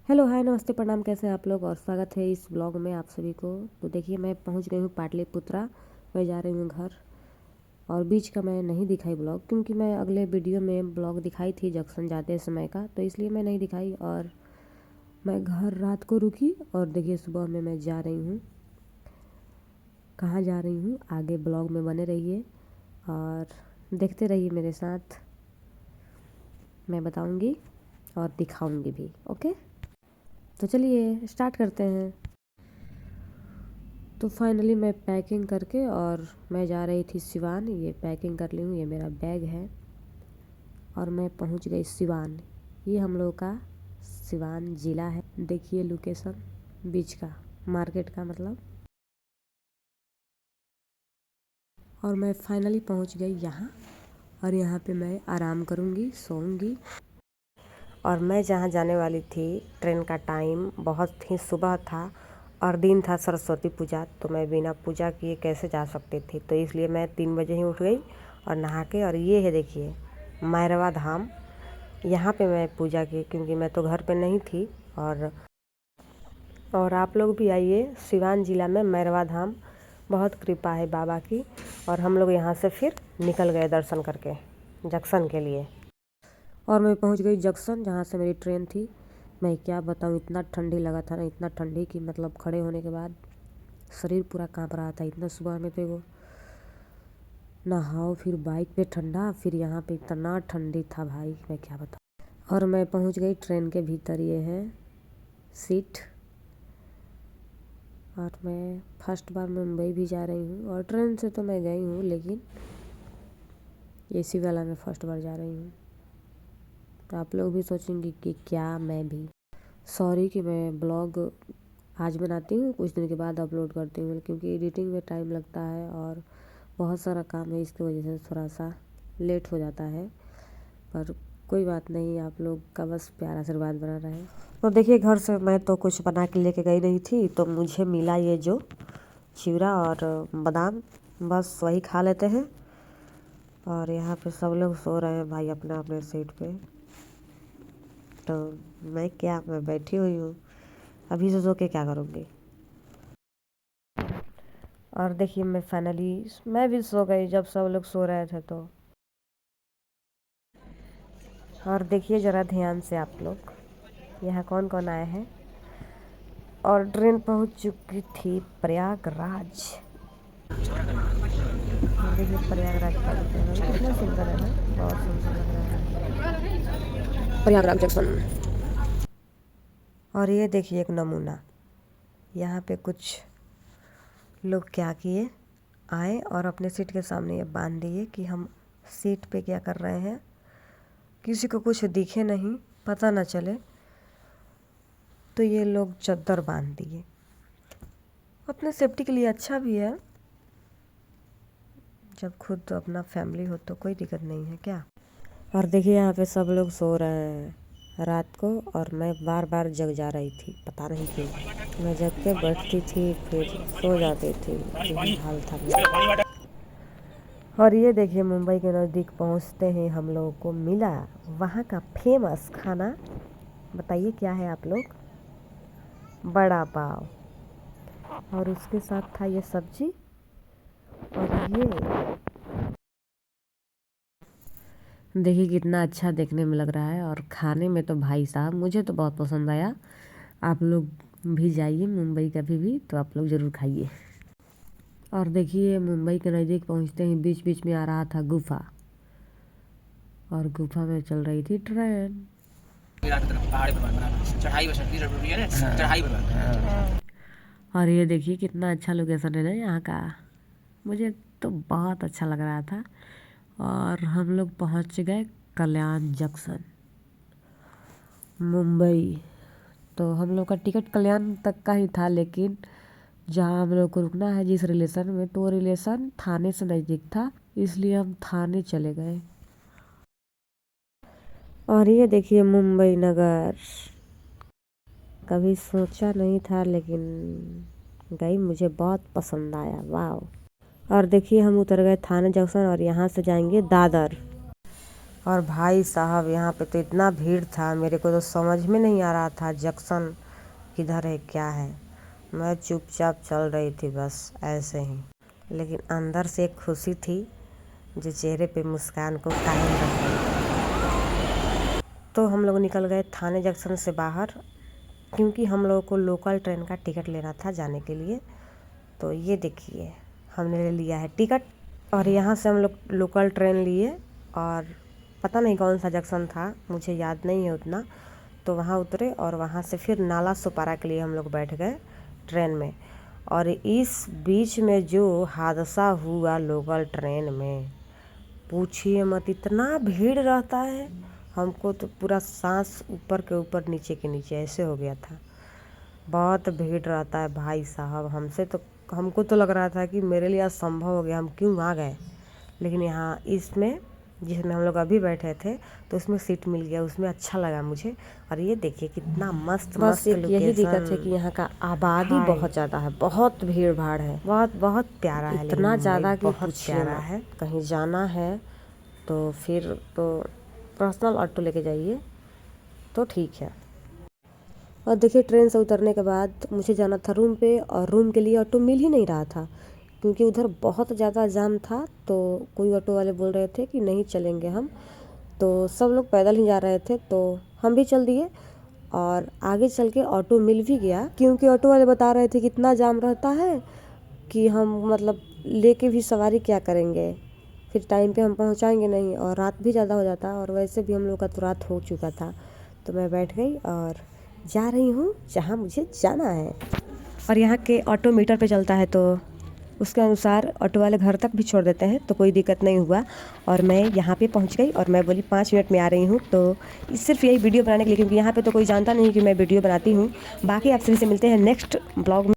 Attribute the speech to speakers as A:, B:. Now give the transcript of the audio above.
A: Hello hi नमस्ते प्रणाम, कैसे हैं आप लोग। और स्वागत है इस ब्लॉग में आप सभी को। तो देखिए मैं पहुंच गई हूँ पाटलिपुत्रा। मैं जा रही हूँ घर। और बीच का मैं नहीं दिखाई ब्लॉग, क्योंकि मैं अगले वीडियो में ब्लॉग दिखाई थी जंक्शन जाते समय का, तो इसलिए मैं नहीं दिखाई। और मैं घर रात को रुकी और देखिए सुबह में मैं जा रही हूँ। कहाँ जा रही हूँ आगे ब्लॉग में बने रहिए और देखते रहिए मेरे साथ। मैं बताऊँगी और दिखाऊँगी भी। ओके, तो चलिए स्टार्ट करते हैं। तो फाइनली मैं पैकिंग करके और मैं जा रही थी सिवान। ये पैकिंग कर ली हूँ, ये मेरा बैग है और मैं पहुँच गई सिवान। ये हम लोग का सिवान ज़िला है। देखिए लोकेशन बीच का, मार्केट का मतलब। और मैं फाइनली पहुँच गई यहाँ। और यहाँ पे मैं आराम करूँगी, सोऊंगी। और मैं जहाँ जाने वाली थी, ट्रेन का टाइम बहुत ही सुबह था और दिन था सरस्वती पूजा। तो मैं बिना पूजा किए कैसे जा सकती थी, तो इसलिए मैं 3 बजे ही उठ गई और नहा के। और ये है देखिए मैरवा धाम, यहाँ पे मैं पूजा की, क्योंकि मैं तो घर पे नहीं थी। और आप लोग भी आइए, सिवान ज़िला में मैरवा धाम, बहुत कृपा है बाबा की। और हम लोग यहाँ से फिर निकल गए दर्शन करके जंक्शन के लिए। और मैं पहुँच गई जंक्शन, जहाँ से मेरी ट्रेन थी। मैं क्या बताऊँ, इतना ठंडी लगा था ना, इतना ठंडी कि मतलब खड़े होने के बाद शरीर पूरा कांप रहा था। इतना सुबह में तो वो नहाओ, फिर बाइक पे ठंडा, फिर यहाँ पे इतना ठंडी था भाई, मैं क्या बताऊँ। और मैं पहुँच गई ट्रेन के भीतर। ये है सीट। और मैं फर्स्ट बार मुंबई भी जा रही हूँ। और ट्रेन से तो मैं गई हूँ, लेकिन एसी वाला में फर्स्ट बार जा रही हूँ। तो आप लोग भी सोचेंगे कि क्या मैं भी। सॉरी कि मैं ब्लॉग आज बनाती हूँ, कुछ दिन के बाद अपलोड करती हूँ, क्योंकि एडिटिंग में टाइम लगता है और बहुत सारा काम है। इसकी वजह से थोड़ा सा लेट हो जाता है, पर कोई बात नहीं, आप लोग का बस प्यार आशीर्वाद बना रहे। तो देखिए घर से मैं तो कुछ बना के लेके गई नहीं थी, तो मुझे मिला ये जो चिवड़ा और बादाम, बस वही खा लेते हैं। और यहाँ पे सब लोग सो रहे हैं भाई अपने अपने सीट पे। तो मैं बैठी हुई हूँ, अभी से सो के क्या करूँगी। और देखिए मैं फाइनली मैं भी सो गई जब सब लोग सो रहे थे। तो और देखिए ज़रा ध्यान से आप लोग, यहाँ कौन कौन आए हैं। और ट्रेन पहुँच चुकी थी प्रयागराज। और देखिए प्रयागराज का कितना सुंदर है ना, बहुत सुंदर लग रहा है प्रयागराज जंक्शन। और ये देखिए एक नमूना, यहाँ पे कुछ लोग क्या किए, आए और अपने सीट के सामने ये बांध दिए कि हम सीट पे क्या कर रहे हैं, किसी को कुछ दिखे नहीं, पता ना चले। तो ये लोग चद्दर बांध दिए, अपने सेफ्टी के लिए अच्छा भी है। जब खुद अपना फैमिली हो तो कोई दिक्कत नहीं है क्या। और देखिए यहाँ पे सब लोग सो रहे हैं रात को, और मैं बार बार जग जा रही थी, पता नहीं क्यों। मैं जग के बैठती थी फिर सो जाती थी, यही हाल था मेरा। और ये देखिए मुंबई के नज़दीक पहुँचते हैं हम लोगों को मिला वहाँ का फेमस खाना। बताइए क्या है आप लोग, बड़ा पाव। और उसके साथ था ये सब्जी। और ये देखिए कितना अच्छा देखने में लग रहा है, और खाने में तो भाई साहब मुझे तो बहुत पसंद आया। आप लोग भी जाइए मुंबई कभी भी, तो आप लोग ज़रूर खाइए। और देखिए मुंबई के नज़दीक पहुंचते ही बीच बीच में आ रहा था गुफा, और गुफा में चल रही थी ट्रेन। और ये देखिए कितना अच्छा लोकेशन है ना यहाँ का, मुझे तो बहुत अच्छा लग रहा था। और हम लोग पहुँच गए कल्याण जंक्शन मुंबई। तो हम लोग का टिकट कल्याण तक का ही था, लेकिन जहाँ हम लोग को रुकना है जिस रिलेशन में, तो वो रिलेशन थाने से नज़दीक था, इसलिए हम थाने चले गए। और ये देखिए मुंबई नगर, कभी सोचा नहीं था लेकिन गई, मुझे बहुत पसंद आया, वाह। और देखिए हम उतर गए थाने जंक्शन, और यहाँ से जाएंगे दादर। और भाई साहब यहाँ पे तो इतना भीड़ था, मेरे को तो समझ में नहीं आ रहा था जंक्शन किधर है क्या है। मैं चुपचाप चल रही थी बस ऐसे ही, लेकिन अंदर से एक खुशी थी जो चेहरे पे मुस्कान को कायम रख गई। तो हम लोग निकल गए थाने जंक्शन से बाहर, क्योंकि हम लोगों को लोकल ट्रेन का टिकट लेना था जाने के लिए। तो ये देखिए हमने ले लिया है टिकट, और यहाँ से हम लोग लोकल ट्रेन लिए, और पता नहीं कौन सा जंक्शन था, मुझे याद नहीं है उतना। तो वहाँ उतरे और वहाँ से फिर नाला सुपारा के लिए हम लोग बैठ गए ट्रेन में। और इस बीच में जो हादसा हुआ लोकल ट्रेन में, पूछिए मत, इतना भीड़ रहता है, हमको तो पूरा सांस ऊपर के ऊपर नीचे के नीचे ऐसे हो गया था। बहुत भीड़ रहता है भाई साहब, हमको तो लग रहा था कि मेरे लिए असंभव हो गया, हम क्यों आ गए। लेकिन यहाँ इसमें जिसमें हम लोग अभी बैठे थे तो उसमें सीट मिल गया, उसमें अच्छा लगा मुझे। और ये देखिए कितना मस्त मस्त लोकेशन। यही दिक्कत है कि यहाँ का आबादी बहुत ज़्यादा है, बहुत भीड़ भाड़ है, बहुत प्यारा है, इतना ज़्यादा कि बहुत प्यारा है। कहीं जाना है तो फिर तो पर्सनल ऑटो लेके जाइए तो ठीक है। और देखिए ट्रेन से उतरने के बाद मुझे जाना था रूम पे, और रूम के लिए ऑटो मिल ही नहीं रहा था, क्योंकि उधर बहुत ज़्यादा जाम था। तो कोई ऑटो वाले बोल रहे थे कि नहीं चलेंगे हम, तो सब लोग पैदल ही जा रहे थे, तो हम भी चल दिए। और आगे चल के ऑटो मिल भी गया, क्योंकि ऑटो वाले बता रहे थे कि इतना जाम रहता है कि हम मतलब लेके भी सवारी क्या करेंगे, फिर टाइम पे हम पहुंचाएंगे नहीं, और रात भी ज़्यादा हो जाता, और वैसे भी हम लोग का तो रात हो चुका था। तो मैं बैठ गई और जा रही हूँ जहाँ मुझे जाना है। और यहाँ के ऑटो मीटर पे चलता है, तो उसके अनुसार ऑटो वाले घर तक भी छोड़ देते हैं, तो कोई दिक्कत नहीं हुआ। और मैं यहाँ पे पहुँच गई, और मैं बोली 5 मिनट में आ रही हूँ। तो सिर्फ यही वीडियो बनाने के लिए, क्योंकि यहाँ पे तो कोई जानता नहीं कि मैं वीडियो बनाती हूँ। बाकी आप सभी से मिलते हैं नेक्स्ट ब्लॉग में।